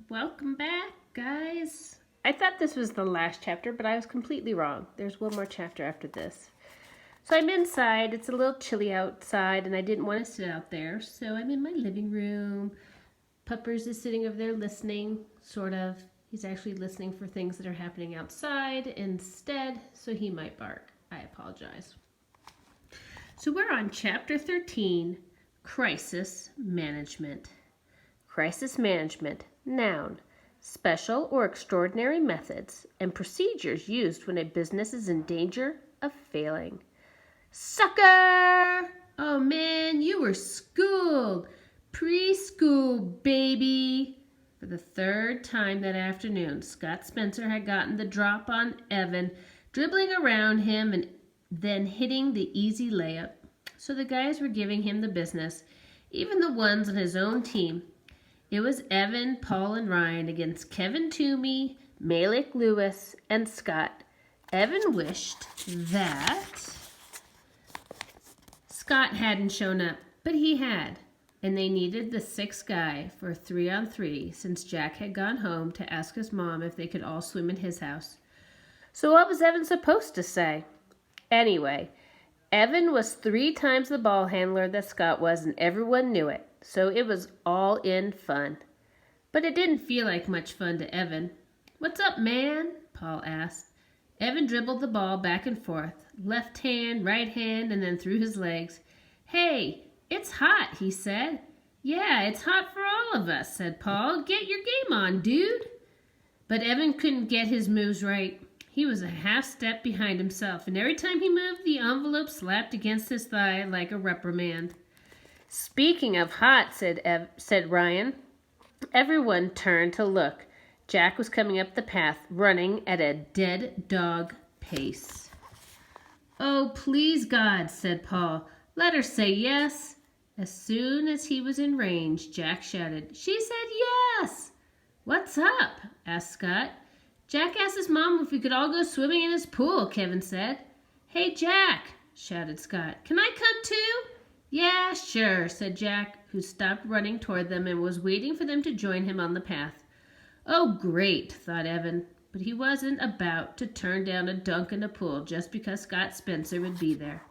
Welcome back, guys. I thought this was the last chapter, but I was completely wrong. There's one more chapter after this. So I'm inside. It's a little chilly outside, and I didn't want to sit out there, so I'm in my living room. Puppers is sitting over there listening, sort of. He's actually listening for things that are happening outside instead, so he might bark. I apologize. So we're on chapter 13, Crisis Management. Crisis management, noun, special or extraordinary methods and procedures used when a business is in danger of failing. Sucker! Oh man, you were schooled. Preschool, baby. For the third time that afternoon, Scott Spencer had gotten the drop on Evan, dribbling around him and then hitting the easy layup. So the guys were giving him the business, even the ones on his own team. It was Evan, Paul, and Ryan against Kevin Toomey, Malik Lewis, and Scott. Evan wished that Scott hadn't shown up, but he had, and they needed the sixth guy for 3-on-3 since Jack had gone home to ask his mom if they could all swim in his house. So what was Evan supposed to say? Anyway, Evan was 3 times the ball handler that Scott was, and everyone knew it. So it was all in fun. But it didn't feel like much fun to Evan. "What's up, man?" Paul asked. Evan dribbled the ball back and forth, left hand, right hand, and then through his legs. "Hey, it's hot," he said. "Yeah, it's hot for all of us," said Paul. "Get your game on, dude." But Evan couldn't get his moves right. He was a half step behind himself, and every time he moved, the envelope slapped against his thigh like a reprimand. "Speaking of hot," said Ryan. Everyone turned to look. Jack was coming up the path, running at a dead dog pace. "Oh, please, God," said Paul. "Let her say yes." As soon as he was in range, Jack shouted, "She said yes!" "What's up?" asked Scott. "Jack asked his mom if we could all go swimming in his pool," Kevin said. "Hey, Jack," shouted Scott. "Can I come too?" "Yeah, sure," said Jack, who stopped running toward them and was waiting for them to join him on the path. Oh, great, thought Evan, but he wasn't about to turn down a dunk in a pool just because Scott Spencer would be there.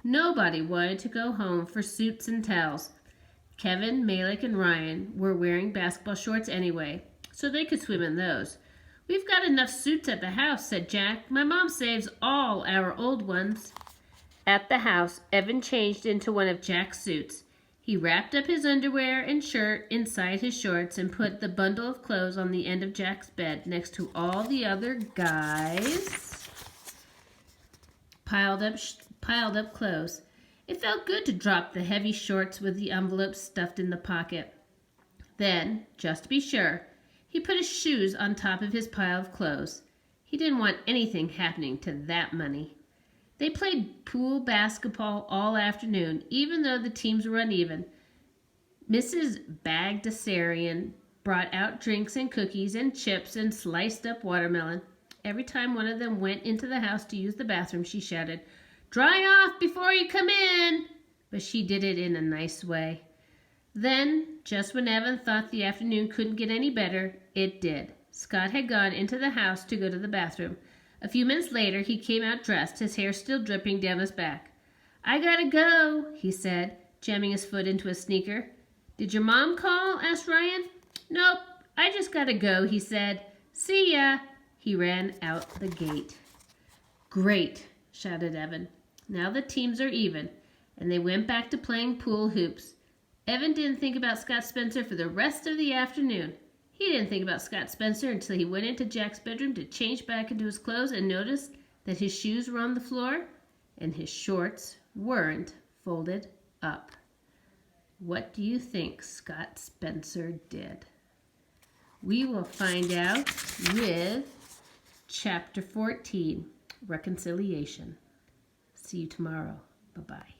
Nobody wanted to go home for suits and towels. Kevin, Malik, and Ryan were wearing basketball shorts anyway, so they could swim in those. "We've got enough suits at the house," said Jack. "My mom saves all our old ones." At the house, Evan changed into one of Jack's suits. He wrapped up his underwear and shirt inside his shorts and put the bundle of clothes on the end of Jack's bed next to all the other guys' piled up clothes. It felt good to drop the heavy shorts with the envelope stuffed in the pocket. Then, just to be sure, he put his shoes on top of his pile of clothes. He didn't want anything happening to that money. They played pool basketball all afternoon, even though the teams were uneven. Mrs. Bagdasarian brought out drinks and cookies and chips and sliced up watermelon. Every time one of them went into the house to use the bathroom, she shouted, "Dry off before you come in!" But she did it in a nice way. Then, just when Evan thought the afternoon couldn't get any better, it did. Scott had gone into the house to go to the bathroom. A few minutes later, he came out dressed, his hair still dripping down his back. "I gotta go," he said, jamming his foot into a sneaker. "Did your mom call?" asked Ryan. "Nope, I just gotta go," he said. "See ya." He ran out the gate. "Great," shouted Evan. "Now the teams are even," and they went back to playing pool hoops. Evan didn't think about Scott Spencer for the rest of the afternoon. He didn't think about Scott Spencer until he went into Jack's bedroom to change back into his clothes and noticed that his shoes were on the floor and his shorts weren't folded up. What do you think Scott Spencer did? We will find out with Chapter 14, Reconciliation. See you tomorrow. Bye-bye.